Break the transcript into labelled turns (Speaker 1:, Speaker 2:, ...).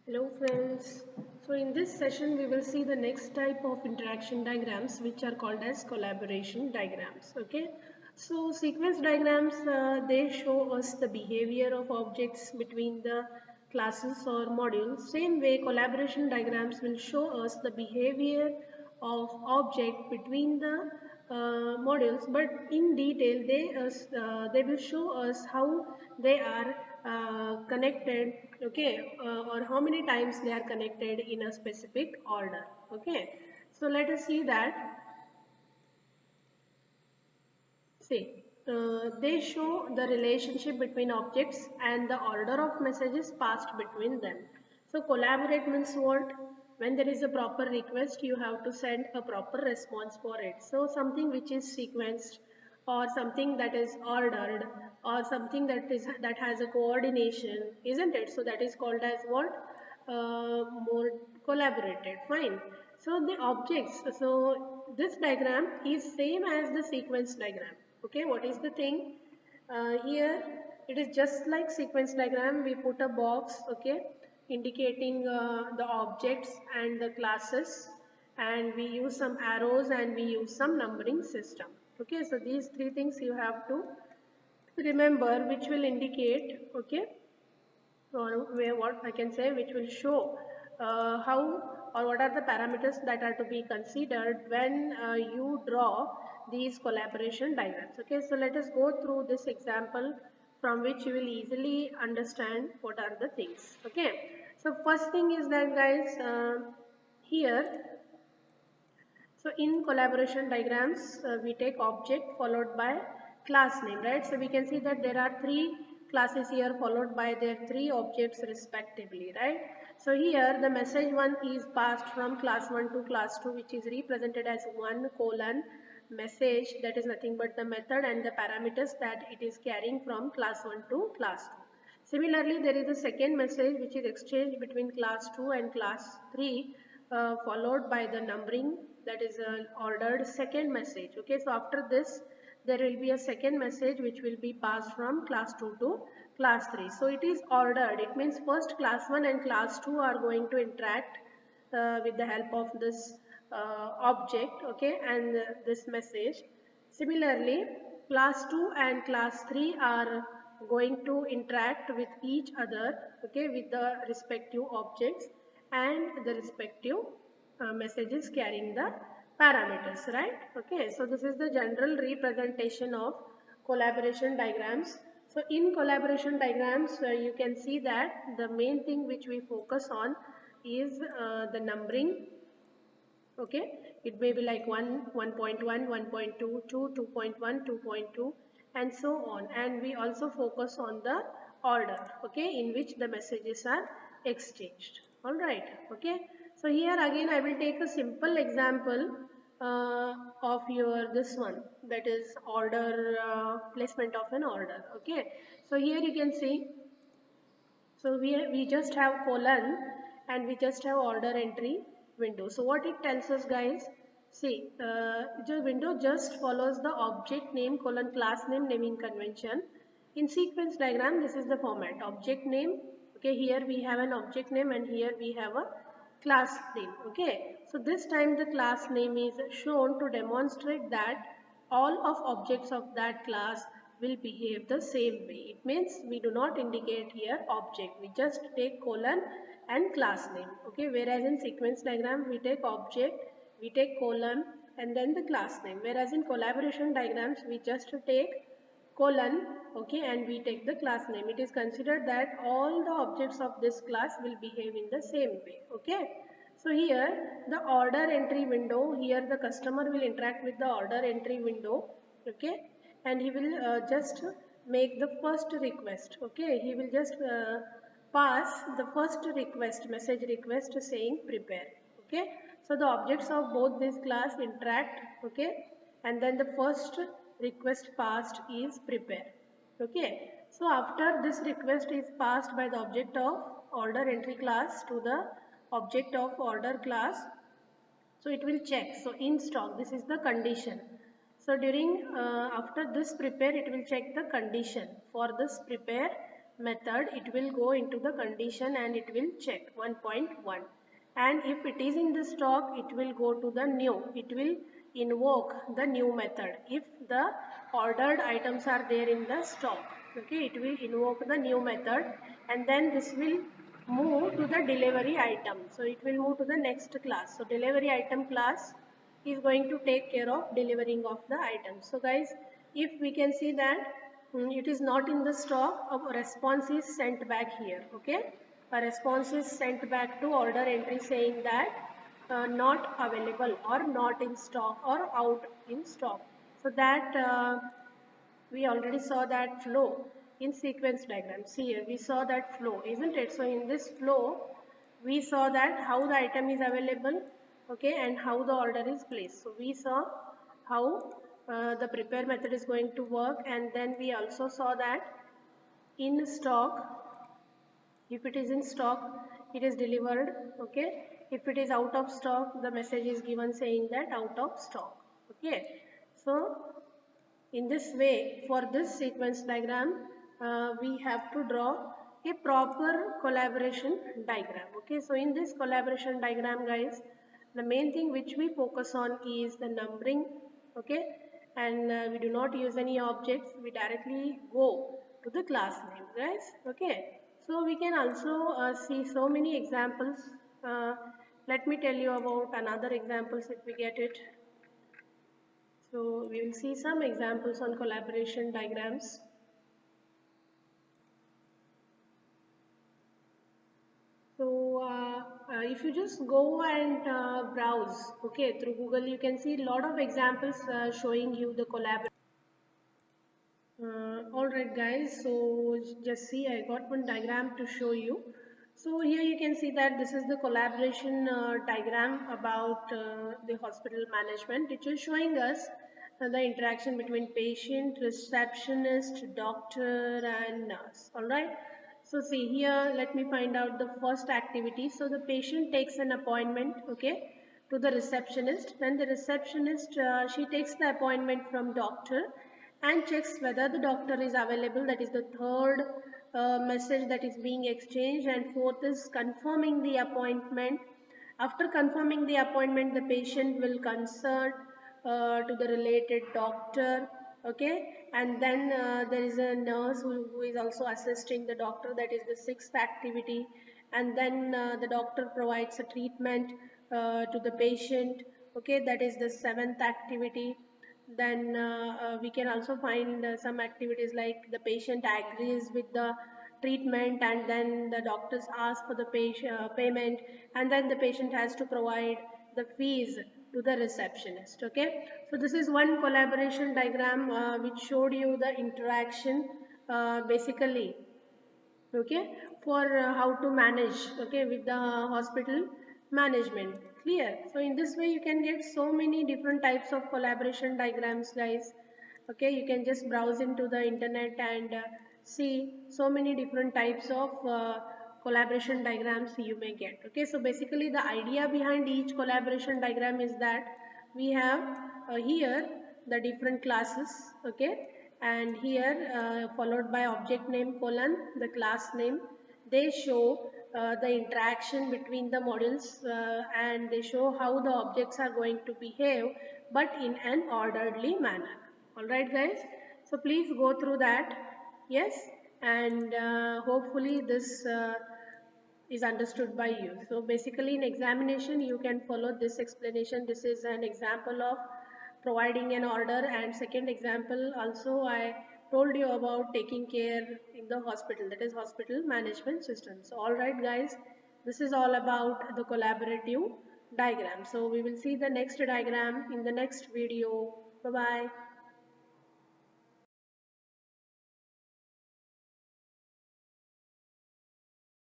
Speaker 1: Hello friends. So in this session we will see the next type of interaction diagrams which are called as collaboration diagrams. Okay. So sequence diagrams they show us the behavior of objects between the classes or modules. Same way collaboration diagrams will show us the behavior of object between the modules, but in detail they will show us how they are connected, okay, or how many times they are connected in a specific order. Okay, so let us see that. See, they show the relationship between objects and the order of messages passed between them. So collaborate means what? When there is a proper request, you have to send a proper response for it. So something which is sequenced, or something that is ordered, or something that has a coordination, isn't it? So that is called as what? More collaborated. Fine. So the objects. So this diagram is same as the sequence diagram. Okay, what is the thing? Here it is just like sequence diagram. We put a box, okay, indicating the objects and the classes, and we use some arrows and we use some numbering system. Okay, so these three things you have to remember, which will indicate, okay, or where what I can say, which will show how or what are the parameters that are to be considered when you draw these collaboration diagrams. Okay, so let us go through this example from which you will easily understand what are the things. Okay, so first thing is that guys, here, so in collaboration diagrams, we take object followed by class name, right? So we can see that there are three classes here followed by their three objects respectively, right? So here the message one is passed from class 1 to class 2, which is represented as 1 colon message, that is nothing but the method and the parameters that it is carrying from class 1 to class 2. Similarly, there is a second message which is exchanged between class 2 and class 3, followed by the numbering, that is ordered second message. Okay, so after this there will be a second message which will be passed from class 2 to class 3. So it is ordered. It means first class 1 and class 2 are going to interact with the help of this object, okay, and this message. Similarly, class 2 and class 3 are going to interact with each other, okay, with the respective objects and the respective messages carrying the parameters, right? Okay, so this is the general representation of collaboration diagrams. So in collaboration diagrams, you can see that the main thing which we focus on is the numbering. Okay, it may be like 1, 1.1, 1.2, 2, 2.1, 2.2, and so on. And we also focus on the order, okay, in which the messages are exchanged. All right, okay. So here again I will take a simple example of your this one, that is order, placement of an order. Okay, so here you can see, so we just have colon and we just have order entry window. So what it tells us guys, see, the window just follows the object name colon class name naming convention. In sequence diagram, this is the format: object name, okay, here we have an object name and here we have a class name. Okay, so this time the class name is shown to demonstrate that all of objects of that class will behave the same way. It means we do not indicate here object, we just take colon and class name. Okay, whereas in sequence diagram we take object, we take colon and then the class name, whereas in collaboration diagrams we just take colon, okay, and we take the class name. It is considered that all the objects of this class will behave in the same way. Okay, so here the order entry window, here the customer will interact with the order entry window, okay, and he will just make the first request. Okay, he will just pass the first request, message request saying prepare. Okay, so the objects of both these class interact, okay, and then the first request passed is prepare. Okay, so after this request is passed by the object of order entry class to the object of order class, so it will check. So in stock, this is the condition. So during after this prepare, it will check the condition. For this prepare method, it will go into the condition and it will check 1.1. And if it is in the stock, it will go to the new. It will invoke the new method. If the ordered items are there in the stock, okay, it will invoke the new method, and then this will move to the delivery item. So it will move to the next class. So delivery item class is going to take care of delivering of the items. So guys, if we can see that it is not in the stock, a response is sent back here. Okay, a response is sent back to order entry saying that not available or not in stock or out in stock. So that we already saw that flow in sequence diagram. See here, we saw that flow, isn't it? So in this flow, we saw that how the item is available, okay, and how the order is placed. So we saw how the prepare method is going to work, and then we also saw that in stock, if it is in stock, it is delivered, okay. If it is out of stock, the message is given saying that out of stock, okay. So in this way, for this sequence diagram, we have to draw a proper collaboration diagram. Okay, so in this collaboration diagram, guys, the main thing which we focus on is the numbering. Okay, and we do not use any objects. We directly go to the class name, guys. Okay, so we can also see so many examples. Let me tell you about another examples if we get it. So we will see some examples on collaboration diagrams. So if you just go and browse, okay, through Google, you can see a lot of examples showing you the collaboration. Alright guys, so just see, I got one diagram to show you. So here you can see that this is the collaboration diagram about the hospital management, which is showing us the interaction between patient, receptionist, doctor and nurse. Alright, so see here, let me find out the first activity. So the patient takes an appointment, okay, to the receptionist. Then the receptionist, she takes the appointment from doctor and checks whether the doctor is available. That is the third message that is being exchanged. And fourth is confirming the appointment. After confirming the appointment, the patient will consult to the related doctor, okay, and then there is a nurse who is also assisting the doctor. That is the sixth activity. And then the doctor provides a treatment to the patient, okay, that is the seventh activity. Then we can also find some activities like the patient agrees with the treatment, and then the doctors ask for the payment, and then the patient has to provide the fees to the receptionist. Okay, so this is one collaboration diagram which showed you the interaction basically, okay, for how to manage, okay, with the hospital management. Clear? So in this way you can get so many different types of collaboration diagrams, guys. Okay, you can just browse into the internet and see so many different types of collaboration diagrams you may get. Okay, so basically the idea behind each collaboration diagram is that we have here the different classes, okay, and here followed by object name colon the class name. They show the interaction between the modules and they show how the objects are going to behave, but in an orderly manner. Alright guys, so please go through that. Yes, and hopefully this is understood by you. So basically in examination you can follow this explanation. This is an example of providing an order, and second example also I told you about taking care in the hospital, that is hospital management system. So alright guys, this is all about the collaborative diagram. So we will see the next diagram in the next video. Bye bye.